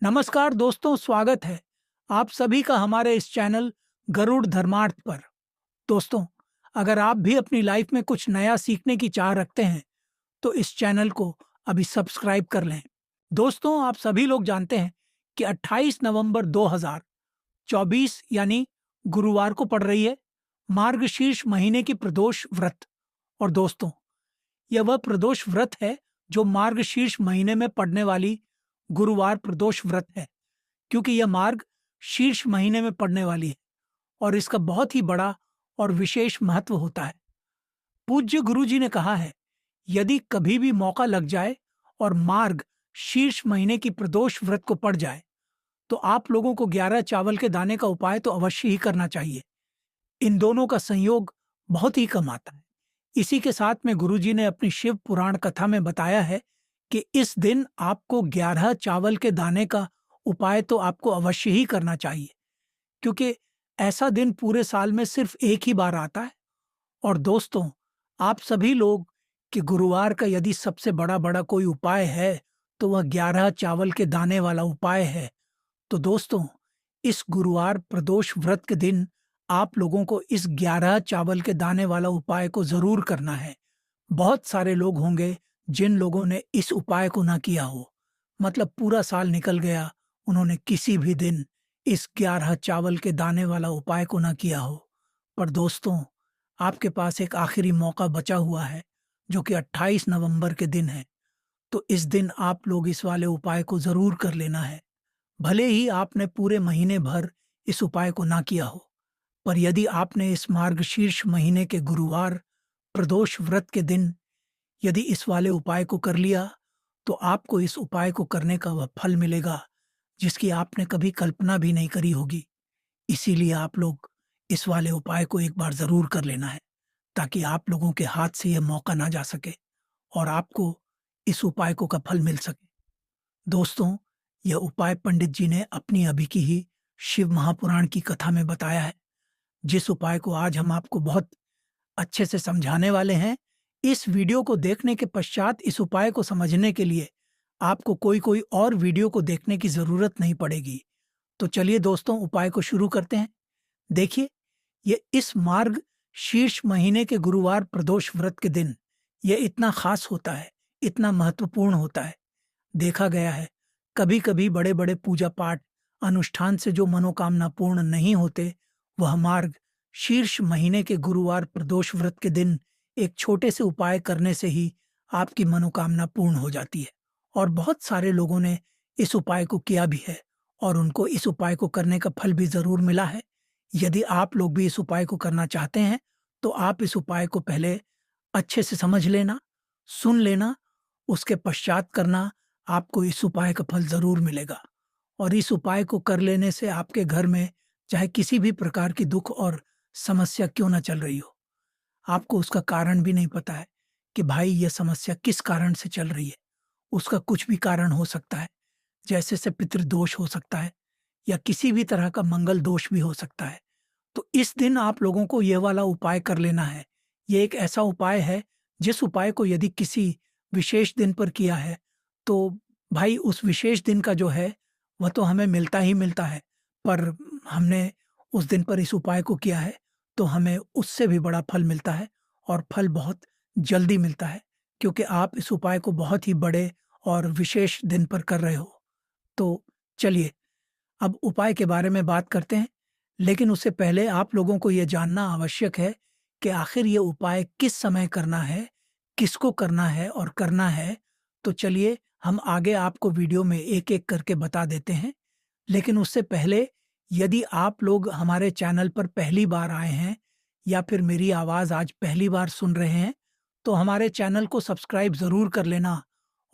नमस्कार दोस्तों, स्वागत है आप सभी का हमारे इस चैनल गरुड़ धर्मार्थ पर। दोस्तों, अगर आप भी अपनी लाइफ में कुछ नया सीखने की चाह रखते हैं तो इस चैनल को अभी सब्सक्राइब कर लें। दोस्तों, आप सभी लोग जानते हैं कि 28 नवंबर 2024 यानी गुरुवार को पड़ रही है मार्गशीर्ष महीने की प्रदोष व्रत। और दोस्तों, यह वह प्रदोष व्रत है जो मार्गशीर्ष महीने में पड़ने वाली गुरुवार प्रदोष व्रत है, क्योंकि यह मार्ग शीर्ष महीने में पड़ने वाली है और इसका बहुत ही बड़ा और विशेष महत्व होता है। पूज्य गुरु जी ने कहा है, यदि कभी भी मौका लग जाए और मार्ग शीर्ष महीने की प्रदोष व्रत को पड़ जाए तो आप लोगों को 11 चावल के दाने का उपाय तो अवश्य ही करना चाहिए। इन दोनों का संयोग बहुत ही कम आता है। इसी के साथ में गुरुजी ने अपनी शिव पुराण कथा में बताया है कि इस दिन आपको 11 चावल के दाने का उपाय तो आपको अवश्य ही करना चाहिए, क्योंकि ऐसा दिन पूरे साल में सिर्फ एक ही बार आता है। और दोस्तों, आप सभी लोग कि गुरुवार का यदि सबसे बड़ा बड़ा कोई उपाय है तो वह 11 चावल के दाने वाला उपाय है। तो दोस्तों, इस गुरुवार प्रदोष व्रत के दिन आप लोगों को इस 11 चावल के दाने वाला उपाय को जरूर करना है। बहुत सारे लोग होंगे जिन लोगों ने इस उपाय को ना किया हो, मतलब पूरा साल निकल गया, उन्होंने किसी भी दिन इस 11 चावल के दाने वाला उपाय को ना किया हो। पर दोस्तों, आपके पास एक आखिरी मौका बचा हुआ है जो कि 28 नवंबर के दिन है। तो इस दिन आप लोग इस वाले उपाय को जरूर कर लेना है। भले ही आपने पूरे महीने भर इस उपाय को ना किया हो, पर यदि आपने इस मार्गशीर्ष महीने के गुरुवार प्रदोष व्रत के दिन यदि इस वाले उपाय को कर लिया तो आपको इस उपाय को करने का वह फल मिलेगा जिसकी आपने कभी कल्पना भी नहीं करी होगी। इसीलिए आप लोग इस वाले उपाय को एक बार जरूर कर लेना है, ताकि आप लोगों के हाथ से यह मौका ना जा सके और आपको इस उपाय को का फल मिल सके। दोस्तों, यह उपाय पंडित जी ने अपनी अभी की ही शिव महापुराण की कथा में बताया है। जिस उपाय को आज हम आपको बहुत अच्छे से समझाने वाले हैं, इस वीडियो को देखने के पश्चात इस उपाय को समझने के लिए आपको कोई कोई और वीडियो को देखने की जरूरत नहीं पड़ेगी। तो चलिए दोस्तों, उपाय को शुरू करते हैं। देखिए, ये इस मार्ग शीर्ष महीने के गुरुवार प्रदोष व्रत के दिन यह इतना खास होता है, इतना महत्वपूर्ण होता है। देखा गया है, कभी कभी बड़े बड़े पूजा पाठ अनुष्ठान से जो मनोकामना पूर्ण नहीं होते, वह मार्ग शीर्ष महीने के गुरुवार प्रदोष व्रत के दिन एक छोटे से उपाय करने से ही आपकी मनोकामना पूर्ण हो जाती है। और बहुत सारे लोगों ने इस उपाय को किया भी है और उनको इस उपाय को करने का फल भी जरूर मिला है। यदि आप लोग भी इस उपाय को करना चाहते हैं तो आप इस उपाय को पहले अच्छे से समझ लेना, सुन लेना, उसके पश्चात करना। आपको इस उपाय का फल जरूर मिलेगा। और इस उपाय को कर लेने से आपके घर में चाहे किसी भी प्रकार की दुख और समस्या क्यों ना चल रही हो, आपको उसका कारण भी नहीं पता है कि भाई यह समस्या किस कारण से चल रही है। उसका कुछ भी कारण हो सकता है, जैसे से पितृदोष हो सकता है या किसी भी तरह का मंगल दोष भी हो सकता है। तो इस दिन आप लोगों को यह वाला उपाय कर लेना है। यह एक ऐसा उपाय है जिस उपाय को यदि किसी विशेष दिन पर किया है तो भाई उस विशेष दिन का जो है वह तो हमें मिलता ही मिलता है, पर हमने उस दिन पर इस उपाय को किया है तो हमें उससे भी बड़ा फल मिलता है और फल बहुत जल्दी मिलता है, क्योंकि आप इस उपाय को बहुत ही बड़े और विशेष दिन पर कर रहे हो। तो चलिए, अब उपाय के बारे में बात करते हैं। लेकिन उससे पहले आप लोगों को यह जानना आवश्यक है कि आखिर ये उपाय किस समय करना है, किसको करना है और करना है। तो चलिए, हम आगे आपको वीडियो में एक एक करके बता देते हैं। लेकिन उससे पहले, यदि आप लोग हमारे चैनल पर पहली बार आए हैं या फिर मेरी आवाज़ आज पहली बार सुन रहे हैं, तो हमारे चैनल को सब्सक्राइब ज़रूर कर लेना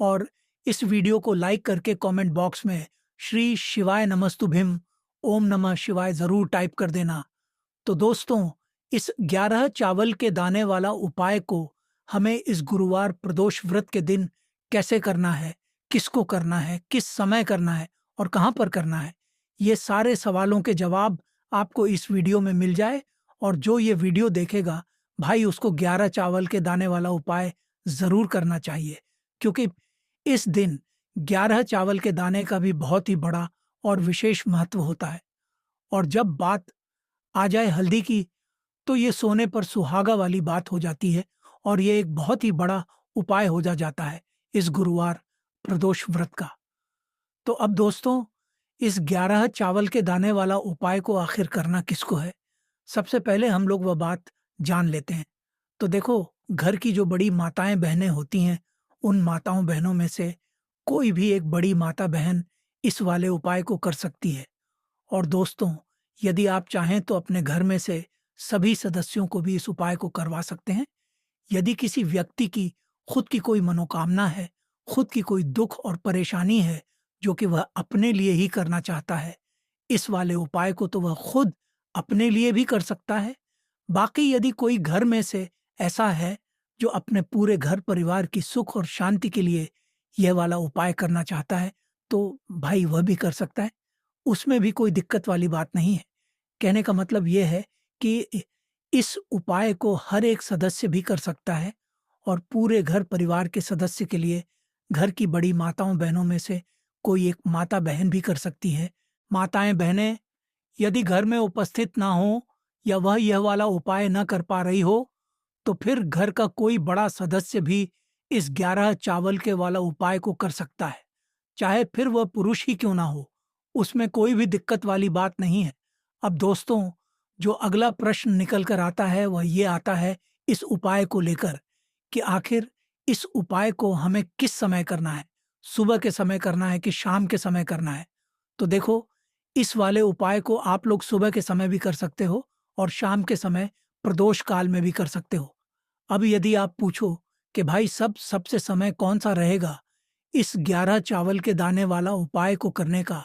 और इस वीडियो को लाइक करके कमेंट बॉक्स में श्री शिवाय नमस्तुभ्यम ओम नमः शिवाय ज़रूर टाइप कर देना। तो दोस्तों, इस 11 चावल के दाने वाला उपाय को हमें इस गुरुवार प्रदोष व्रत के दिन कैसे करना है, किसको करना है, किस समय करना है और कहाँ पर करना है, ये सारे सवालों के जवाब आपको इस वीडियो में मिल जाए। और जो ये वीडियो देखेगा भाई, उसको 11 चावल के दाने वाला उपाय ज़रूर करना चाहिए, क्योंकि इस दिन 11 चावल के दाने का भी बहुत ही बड़ा और विशेष महत्व होता है। और जब बात आ जाए हल्दी की, तो ये सोने पर सुहागा वाली बात हो जाती है और ये एक बहुत ही बड़ा उपाय हो जाता है इस गुरुवार प्रदोष व्रत का। तो अब दोस्तों, इस 11 चावल के दाने वाला उपाय को आखिर करना किसको है? सबसे पहले हम लोग वह बात जान लेते हैं। तो देखो, घर की जो बड़ी माताएं बहनें होती हैं, उन माताओं बहनों में से कोई भी एक बड़ी माता बहन इस वाले उपाय को कर सकती है। और दोस्तों, यदि आप चाहें तो अपने घर में से सभी सदस्यों को भी इस उपाय को करवा सकते हैं। यदि किसी व्यक्ति की खुद की कोई मनोकामना है, खुद की कोई दुख और परेशानी है जो कि वह अपने लिए ही करना चाहता है, इस वाले उपाय को तो वह खुद अपने लिए भी कर सकता है। बाकी यदि कोई घर में से ऐसा है जो अपने पूरे घर परिवार की सुख और शांति के लिए यह वाला उपाय करना चाहता है, तो भाई वह भी कर सकता है। उसमें भी कोई दिक्कत वाली बात नहीं है। कहने का मतलब ये है कि इस उपाय को हर एक सदस्य भी कर सकता है और पूरे घर परिवार के सदस्य के लिए घर की बड़ी माताओं बहनों में से कोई एक माता बहन भी कर सकती है। माताएं बहनें यदि घर में उपस्थित ना हो या वह यह वाला उपाय न कर पा रही हो, तो फिर घर का कोई बड़ा सदस्य भी इस 11 चावल के वाला उपाय को कर सकता है। चाहे फिर वह पुरुष ही क्यों ना हो, उसमें कोई भी दिक्कत वाली बात नहीं है। अब दोस्तों, जो अगला प्रश्न निकल कर आता है वह ये आता है इस उपाय को लेकर कि आखिर इस उपाय को हमें किस समय करना है? सुबह के समय करना है कि शाम के समय करना है? तो देखो, इस वाले उपाय को आप लोग सुबह के समय भी कर सकते हो और शाम के समय प्रदोष काल में भी कर सकते हो। अब यदि आप पूछो कि भाई सबसे समय कौन सा रहेगा इस 11 चावल के दाने वाला उपाय को करने का,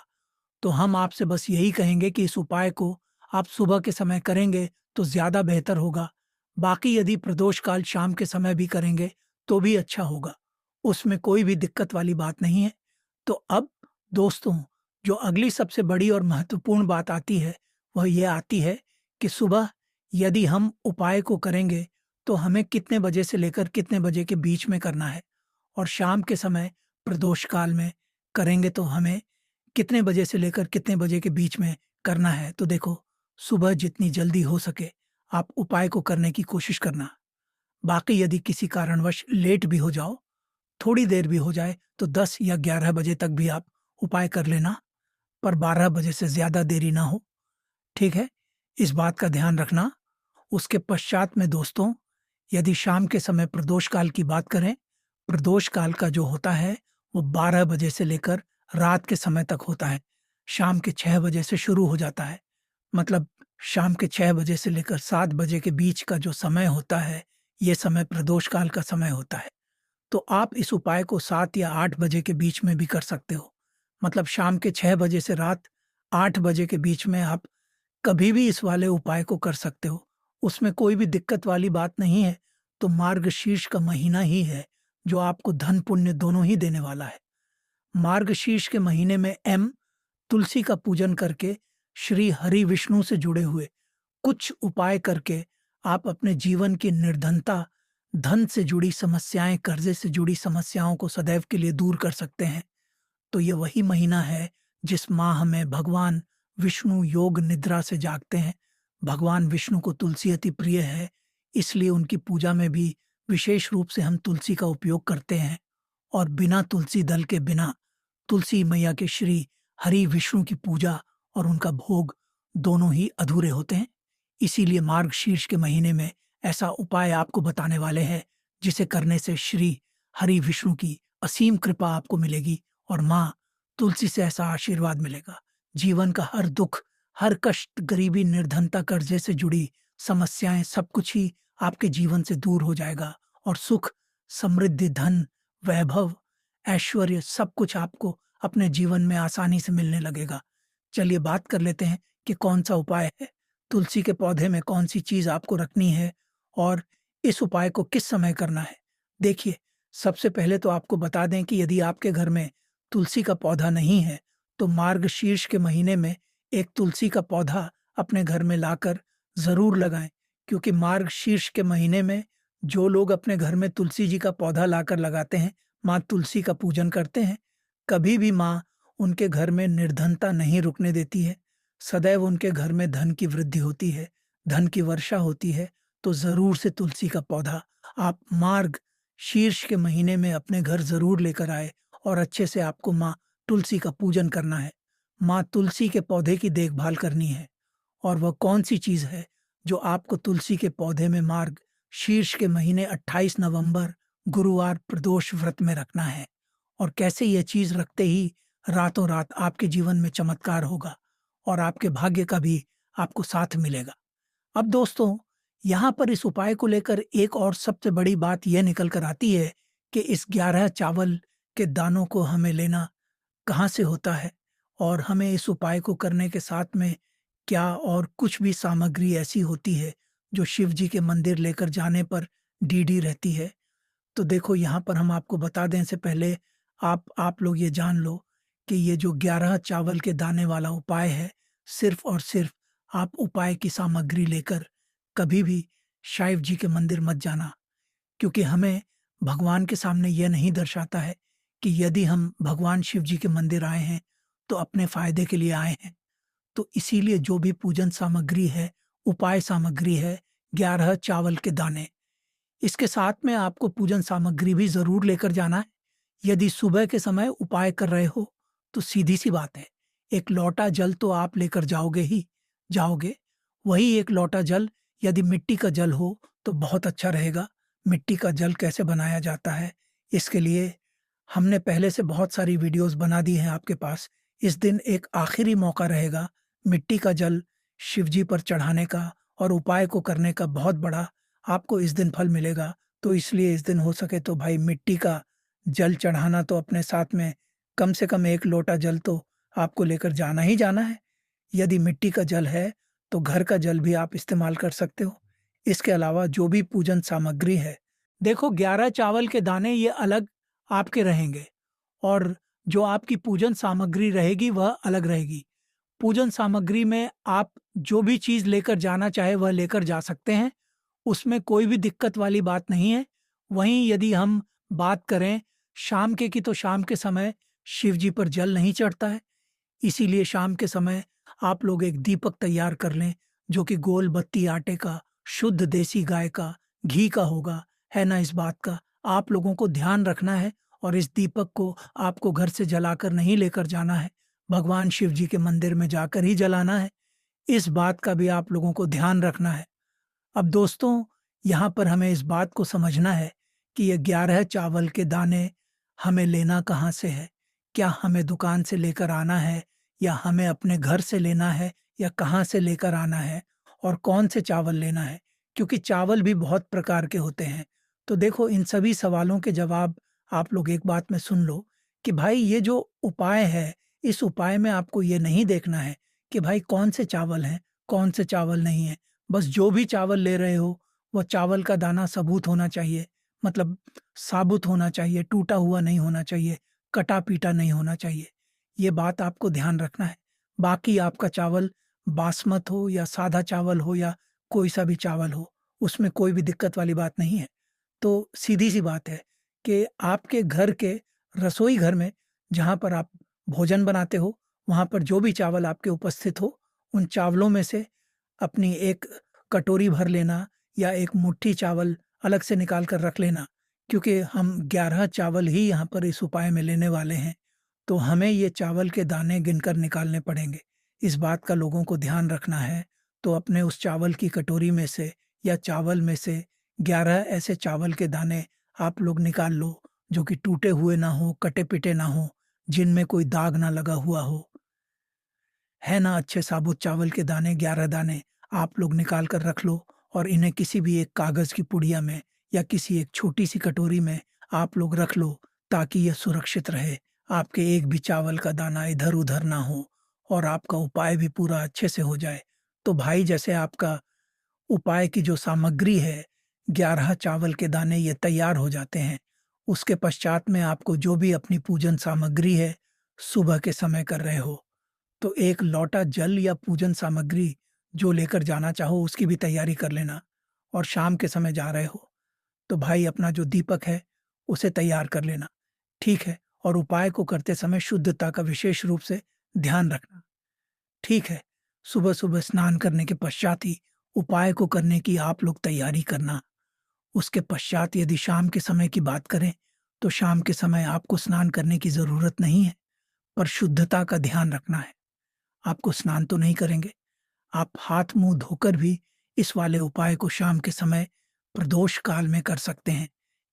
तो हम आपसे बस यही कहेंगे कि इस उपाय को आप सुबह के समय करेंगे तो ज़्यादा बेहतर होगा। बाकी यदि प्रदोष काल शाम के समय भी करेंगे तो भी अच्छा होगा। उसमें कोई भी दिक्कत वाली बात नहीं है। तो अब दोस्तों, जो अगली सबसे बड़ी और महत्वपूर्ण बात आती है, वह ये आती है कि सुबह यदि हम उपाय को करेंगे तो हमें कितने बजे से लेकर कितने बजे के बीच में करना है, और शाम के समय प्रदोष काल में करेंगे तो हमें कितने बजे से लेकर कितने बजे के बीच में करना है। तो देखो, सुबह जितनी जल्दी हो सके आप उपाय को करने की कोशिश करना। बाकी यदि किसी कारणवश लेट भी हो जाओ, थोड़ी देर भी हो जाए, तो 10 या 11 बजे तक भी आप उपाय कर लेना, पर 12 बजे से ज़्यादा देरी ना हो। ठीक है? इस बात का ध्यान रखना। उसके पश्चात में दोस्तों, यदि शाम के समय प्रदोष काल की बात करें, प्रदोष काल का जो होता है वो 12 बजे से लेकर रात के समय तक होता है। शाम के 6 बजे से शुरू हो जाता है। मतलब शाम के 6 बजे से लेकर 7 बजे के बीच का जो समय होता है, ये समय प्रदोष काल का समय होता है। तो आप इस उपाय को 7 या 8 बजे के बीच में भी कर सकते हो। मतलब शाम के 6 बजे से रात 8 बजे के बीच में आप कभी भी इस वाले उपाय को कर सकते हो। उसमें कोई भी दिक्कत वाली बात नहीं है। तो मार्गशीर्ष का महीना ही है जो आपको धन पुण्य दोनों ही देने वाला है। मार्गशीर्ष के महीने में तुलसी का पूजन करके श्री हरि विष्णु से जुड़े हुए कुछ उपाय करके आप अपने जीवन की निर्धनता, धन से जुड़ी समस्याएं, कर्जे से जुड़ी समस्याओं को सदैव के लिए दूर कर सकते हैं। तो ये वही महीना है जिस माह में भगवान विष्णु योग निद्रा से जागते हैं। भगवान विष्णु को तुलसी अति प्रिय है, इसलिए उनकी पूजा में भी विशेष रूप से हम तुलसी का उपयोग करते हैं। और बिना तुलसी दल के बिना तुलसी मैया के श्री हरि विष्णु की पूजा और उनका भोग दोनों ही अधूरे होते हैं। इसीलिए मार्गशीर्ष के महीने में ऐसा उपाय आपको बताने वाले हैं जिसे करने से श्री हरि विष्णु की असीम कृपा आपको मिलेगी और माँ तुलसी से ऐसा आशीर्वाद मिलेगा। जीवन का हर दुख, हर कष्ट, गरीबी, निर्धनता, कर्जे से जुड़ी समस्याएं, सब कुछ ही आपके जीवन से दूर हो जाएगा और सुख, समृद्धि, धन, वैभव, ऐश्वर्य सब कुछ आपको अपने जीवन में आसानी से मिलने लगेगा। चलिए बात कर लेते हैं कि कौन सा उपाय है, तुलसी के पौधे में कौन सी चीज़ आपको रखनी है और इस उपाय को किस समय करना है। देखिए, सबसे पहले तो आपको बता दें कि यदि आपके घर में तुलसी का पौधा नहीं है, तो मार्गशीर्ष के महीने में एक तुलसी का पौधा अपने घर में लाकर ज़रूर लगाएं, क्योंकि मार्गशीर्ष के महीने में जो लोग अपने घर में तुलसी जी का पौधा लाकर लगाते हैं, माँ तुलसी का पूजन करते हैं, कभी भी माँ उनके घर में निर्धनता नहीं रुकने देती है। सदैव उनके घर में धन की वृद्धि होती है, धन की वर्षा होती है। तो ज़रूर से तुलसी का पौधा आप मार्ग शीर्ष के महीने में अपने घर ज़रूर लेकर आए और अच्छे से आपको माँ तुलसी का पूजन करना है। माँ तुलसी के पौधे की देखभाल करनी है। और वह कौन-सी चीज़ है जो आपको तुलसी के पौधे में मार्ग शीर्ष के महीने 28 नवंबर गुरुवार प्रदोष व्रत में रखना है। और कैसे यह चीज़ रखते ही रातों रात आपके जीवन में चमत्कार होगा और आपके भाग्य का भी आपको साथ मिलेगा। अब दोस्तों, यहाँ पर इस उपाय को लेकर एक और सबसे बड़ी बात यह निकल कर आती है कि इस 11 चावल के दानों को हमें लेना कहाँ से होता है और हमें इस उपाय को करने के साथ में क्या और कुछ भी सामग्री ऐसी होती है जो शिव जी के मंदिर लेकर जाने पर डी रहती है। तो देखो, यहाँ पर हम आपको बता दें से पहले आप लोग ये जान लो कि ये जो 11 चावल के दाने वाला उपाय है, सिर्फ और सिर्फ आप उपाय की सामग्री लेकर कभी भी शिव जी के मंदिर मत जाना। क्योंकि हमें भगवान के सामने यह नहीं दर्शाता है कि यदि हम भगवान शिव जी के मंदिर आए हैं तो अपने फायदे के लिए आए हैं। तो इसीलिए जो भी पूजन सामग्री है, उपाय सामग्री है, 11 चावल के दाने, इसके साथ में आपको पूजन सामग्री भी ज़रूर लेकर जाना है। यदि सुबह के समय उपाय कर रहे हो, तो सीधी-सी बात है, 1 लोटा जल तो आप लेकर जाओगे ही जाओगे। वही 1 लोटा जल यदि मिट्टी का जल हो, तो बहुत अच्छा रहेगा। मिट्टी का जल कैसे बनाया जाता है, इसके लिए हमने पहले से बहुत सारी वीडियोज़ बना दी हैं आपके पास। इस दिन एक आखिरी मौका रहेगा मिट्टी का जल शिव जी पर चढ़ाने का और उपाय को करने का बहुत बड़ा आपको इस दिन फल मिलेगा। तो इसलिए इस दिन हो सके तो भाई मिट्टी का जल चढ़ाना तो अपने साथ में कम से कम 1 लोटा जल तो आपको लेकर जाना ही जाना है। यदि मिट्टी का जल है तो घर का जल भी आप इस्तेमाल कर सकते हो। इसके अलावा जो भी पूजन सामग्री है, देखो 11 चावल के दाने ये अलग आपके रहेंगे और जो आपकी पूजन सामग्री रहेगी वह अलग रहेगी। पूजन सामग्री में आप जो भी चीज़ लेकर जाना चाहे वह लेकर जा सकते हैं, उसमें कोई भी दिक्कत वाली बात नहीं है। वहीं यदि हम बात करें शाम के की, तो शाम के समय शिव जी पर जल नहीं चढ़ता है। इसीलिए शाम के समय आप लोग एक दीपक तैयार कर लें जो कि गोल बत्ती आटे का, शुद्ध देसी गाय का, घी का होगा, है ना? इस बात का आप लोगों को ध्यान रखना है और इस दीपक को आपको घर से जलाकर नहीं लेकर जाना है, भगवान शिव जी के मंदिर में जाकर ही जलाना है। इस बात का भी आप लोगों को ध्यान रखना है। अब दोस्तों, यहाँ पर हमें इस बात को समझना है कि ये 11 चावल के दाने हमें लेना कहाँ से है? क्या हमें दुकान से लेकर आना है या हमें अपने घर से लेना है या कहाँ से लेकर आना है और कौन से चावल लेना है? क्योंकि चावल भी बहुत प्रकार के होते हैं। तो देखो, इन सभी सवालों के जवाब आप लोग एक बात में सुन लो कि भाई ये जो उपाय है, इस उपाय में आपको ये नहीं देखना है कि भाई कौन से चावल हैं, कौन से चावल नहीं हैं। बस जो भी चावल ले रहे हो, वह चावल का दाना सबूत होना चाहिए, मतलब साबुत होना चाहिए, टूटा हुआ नहीं होना चाहिए, कटा-पीटा नहीं होना चाहिए। ये बात आपको ध्यान रखना है। बाकी आपका चावल बासमत हो या सादा चावल हो या कोई सा भी चावल हो, उसमें कोई भी दिक्कत वाली बात नहीं है। तो सीधी-सी बात है कि आपके घर के रसोई घर में जहाँ पर आप भोजन बनाते हो, वहाँ पर जो भी चावल आपके उपस्थित हो, उन चावलों में से अपनी एक कटोरी भर लेना या एक मुट्ठी चावल अलग से निकाल कर रख लेना, क्योंकि हम 11 चावल ही यहाँ पर इस उपाय में लेने वाले हैं। तो हमें ये चावल के दाने गिनकर निकालने पड़ेंगे। इस बात का लोगों को ध्यान रखना है। तो अपने उस चावल की कटोरी में से या चावल में से 11 ऐसे चावल के दाने आप लोग निकाल लो जो कि टूटे हुए ना हो, कटे-पिटे ना हो, जिनमें कोई दाग ना लगा हुआ हो। है ना? अच्छे साबुत चावल के दाने 11 दाने आप लोग निकाल कर रख लो और इन्हें किसी भी एक कागज़ की पुड़िया में या किसी एक छोटी-सी कटोरी में आप लोग रख लो, ताकि यह सुरक्षित रहे। आपके एक भी चावल का दाना इधर-उधर ना हो और आपका उपाय भी पूरा अच्छे से हो जाए। तो भाई, जैसे आपका उपाय की जो सामग्री है, 11 चावल के दाने ये तैयार हो जाते हैं। उसके पश्चात में आपको जो भी अपनी पूजन सामग्री है, सुबह के समय कर रहे हो, तो 1 लौटा जल या पूजन सामग्री जो लेकर जाना चाहो उसकी भी तैयारी कर लेना। और शाम के समय जा रहे हो, तो भाई अपना जो दीपक है, उसे तैयार कर लेना, ठीक है? और उपाय को करते समय शुद्धता का विशेष रूप से ध्यान रखना। ठीक है, सुबह सुबह स्नान करने के पश्चात ही उपाय को करने की आप लोग तैयारी करना। उसके पश्चात यदि शाम के समय की बात करें, तो शाम के समय आपको स्नान करने की ज़रूरत नहीं है, पर शुद्धता का ध्यान रखना है। आपको स्नान तो नहीं करेंगे, आप हाथ-मुँह धोकर भी इस वाले उपाय को शाम के समय प्रदोष काल में कर सकते हैं।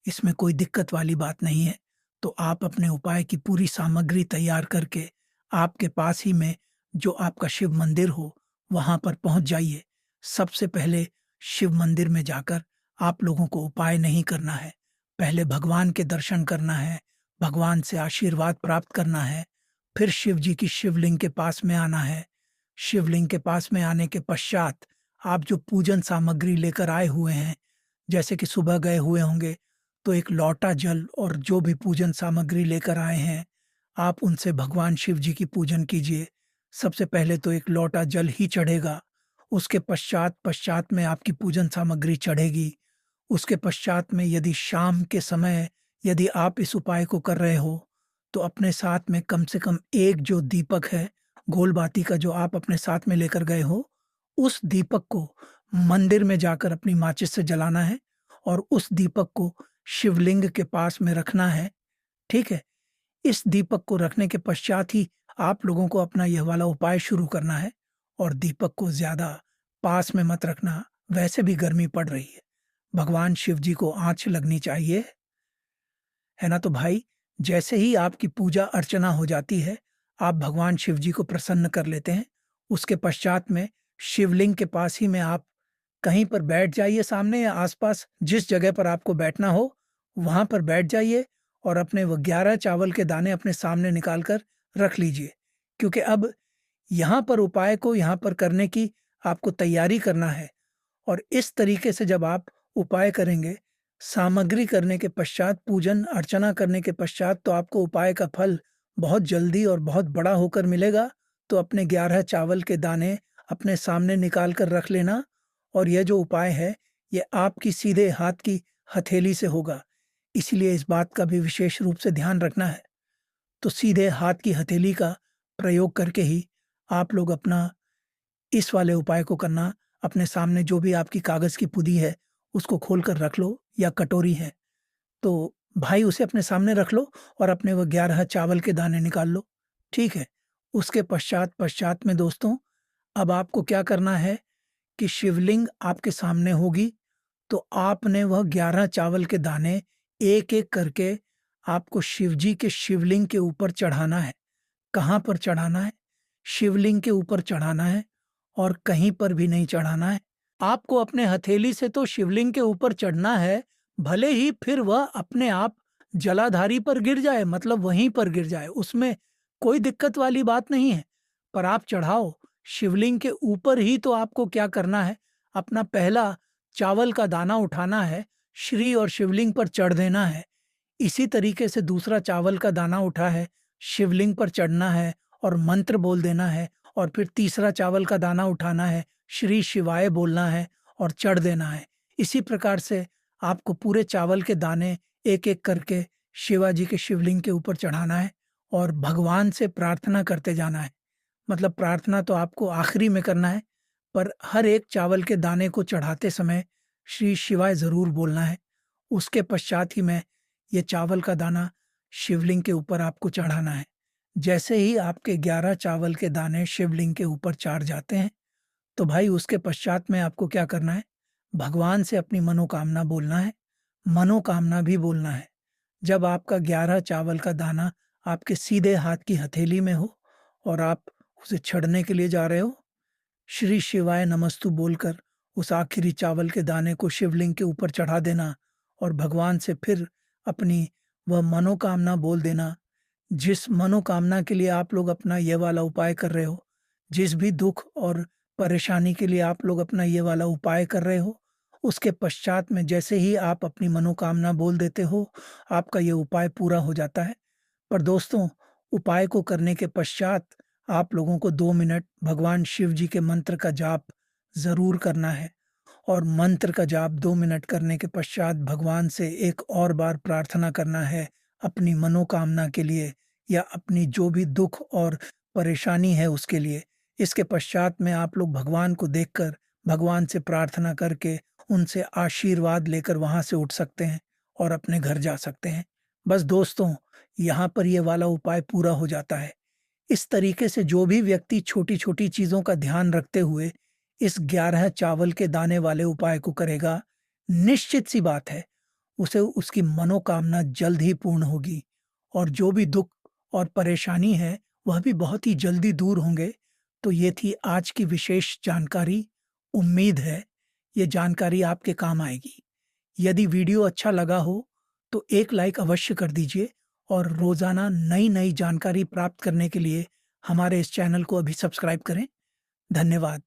इसमें कोई दिक्कत वाली बात नहीं है। तो आप अपने उपाय की पूरी सामग्री तैयार करके आपके पास ही में जो आपका शिव मंदिर हो, वहाँ पर पहुँच जाइए। सबसे पहले शिव मंदिर में जाकर आप लोगों को उपाय नहीं करना है। पहले भगवान के दर्शन करना है, भगवान से आशीर्वाद प्राप्त करना है, फिर शिव जी की शिवलिंग के पास में आना है। शिवलिंग के पास में आने के पश्चात आप जो पूजन सामग्री लेकर आए हुए हैं, जैसे कि सुबह गए हुए होंगे, तो एक लोटा जल और जो भी पूजन सामग्री लेकर आए हैं, आप उनसे भगवान शिव जी की पूजन कीजिए। सबसे पहले तो एक लोटा जल ही चढ़ेगा, उसके पश्चात पश्चात में आपकी पूजन सामग्री चढ़ेगी। उसके पश्चात में यदि शाम के समय यदि आप इस उपाय को कर रहे हो, तो अपने साथ में कम से कम एक जो दीपक है, गोल बाती का जो आप अपने साथ में लेकर गए हो, उस दीपक को मंदिर में जाकर अपनी माचिस से जलाना है और उस दीपक को शिवलिंग के पास में रखना है। ठीक है? इस दीपक को रखने के पश्चात ही आप लोगों को अपना यह वाला उपाय शुरू करना है और दीपक को ज़्यादा पास में मत रखना, वैसे भी गर्मी पड़ रही है। भगवान शिव जी को आँच लगनी चाहिए, है ना? तो भाई, जैसे ही आपकी पूजा अर्चना हो जाती है, आप भगवान शिव जी को प्रसन्न कर लेते हैं। उसके पश्चात में शिवलिंग के पास ही में आप कहीं पर बैठ जाइए, सामने या आस-पास जिस जगह पर आपको बैठना हो, वहाँ पर बैठ जाइए और अपने वो 11 चावल के दाने अपने सामने निकाल कर रख लीजिए। क्योंकि अब यहाँ पर उपाय को यहाँ पर करने की आपको तैयारी करना है और इस तरीके से जब आप उपाय करेंगे, सामग्री करने के पश्चात, पूजन अर्चना करने के पश्चात, तो आपको उपाय का फल बहुत जल्दी और बहुत बड़ा होकर मिलेगा। तो अपने 11 चावल के दाने अपने सामने निकाल कर रख लेना और यह जो उपाय है, ये आपकी सीधे हाथ की हथेली से होगा। इसलिए इस बात का भी विशेष रूप से ध्यान रखना है। तो सीधे हाथ की हथेली का प्रयोग करके ही आप लोग अपना इस वाले उपाय को करना। अपने सामने जो भी आपकी कागज़ की पुदी है, उसको खोल कर रख लो या कटोरी है, तो भाई उसे अपने सामने रख लो और अपने वो 11 चावल के दाने निकाल लो। ठीक है? उसके पश्चात पश्चात में दोस्तों, अब आपको क्या करना है कि शिवलिंग आपके सामने होगी, तो आपने वह 11 चावल के दाने एक-एक करके आपको शिव जी के शिवलिंग के ऊपर चढ़ाना है। कहाँ पर चढ़ाना है? शिवलिंग के ऊपर चढ़ाना है और कहीं पर भी नहीं चढ़ाना है। आपको अपने हथेली से तो शिवलिंग के ऊपर चढ़ना है, भले ही फिर वह अपने आप जलाधारी पर गिर जाए, मतलब वहीं पर गिर जाए, उसमें कोई दिक्कत वाली बात नहीं है। पर आप चढ़ाओ, शिवलिंग के ऊपर ही तो आपको क्या करना है, अपना पहला चावल का दाना उठाना है, श्री और शिवलिंग पर चढ़ देना है। इसी तरीके से दूसरा चावल का दाना उठा है, शिवलिंग पर चढ़ना है और मंत्र बोल देना है और फिर तीसरा चावल का दाना उठाना है, श्री शिवाय बोलना है और चढ़ देना है। इसी प्रकार से आपको पूरे चावल के दाने एक-एक करके शिवाजी के शिवलिंग के ऊपर चढ़ाना है और भगवान से प्रार्थना करते जाना है। मतलब प्रार्थना तो आपको आखिरी में करना है, पर हर एक चावल के दाने को चढ़ाते समय श्री शिवाय ज़रूर बोलना है। उसके पश्चात ही में ये चावल का दाना शिवलिंग के ऊपर आपको चढ़ाना है। जैसे ही आपके 11 चावल के दाने शिवलिंग के ऊपर चढ़ जाते हैं, तो भाई उसके पश्चात में आपको क्या करना है, भगवान से अपनी मनोकामना बोलना है, मनोकामना भी बोलना है। जब आपका 11 चावल का दाना आपके सीधे हाथ की हथेली में हो और आप उसे छड़ने के लिए जा रहे हो, श्री शिवाय नमस्तु बोलकर उस आखिरी चावल के दाने को शिवलिंग के ऊपर चढ़ा देना और भगवान से फिर अपनी वह मनोकामना बोल देना। जिस मनोकामना के लिए आप लोग अपना ये वाला उपाय कर रहे हो, जिस भी दुख और परेशानी के लिए आप लोग अपना ये वाला उपाय कर रहे हो, उसके पश्चात में जैसे ही आप अपनी मनोकामना बोल देते हो, आपका ये उपाय पूरा हो जाता है। पर दोस्तों, उपाय को करने के पश्चात आप लोगों को 2 मिनट भगवान शिव जी के मंत्र का जाप ज़रूर करना है और मंत्र का जाप 2 मिनट करने के पश्चात भगवान से एक और बार प्रार्थना करना है, अपनी मनोकामना के लिए या अपनी जो भी दुख और परेशानी है उसके लिए। इसके पश्चात में आप लोग भगवान को देखकर, भगवान से प्रार्थना करके, उनसे आशीर्वाद लेकर वहाँ से उठ सकते हैं और अपने घर जा सकते हैं। बस दोस्तों, यहाँ पर ये वाला उपाय पूरा हो जाता है। इस तरीके से जो भी व्यक्ति छोटी-छोटी चीज़ों का ध्यान रखते हुए इस 11 चावल के दाने वाले उपाय को करेगा, निश्चित सी बात है, उसे उसकी मनोकामना जल्द ही पूर्ण होगी और जो भी दुख और परेशानी है, वह भी बहुत ही जल्दी दूर होंगे। तो ये थी आज की विशेष जानकारी। उम्मीद है, ये जानकारी आपके काम आएगी। यदि वीडियो अच्छा लगा हो, तो एक लाइक अवश्य कर दीजिए और रोज़ाना नई-नई जानकारी प्राप्त करने के लिए हमारे इस चैनल को अभी सब्सक्राइब करें। धन्यवाद।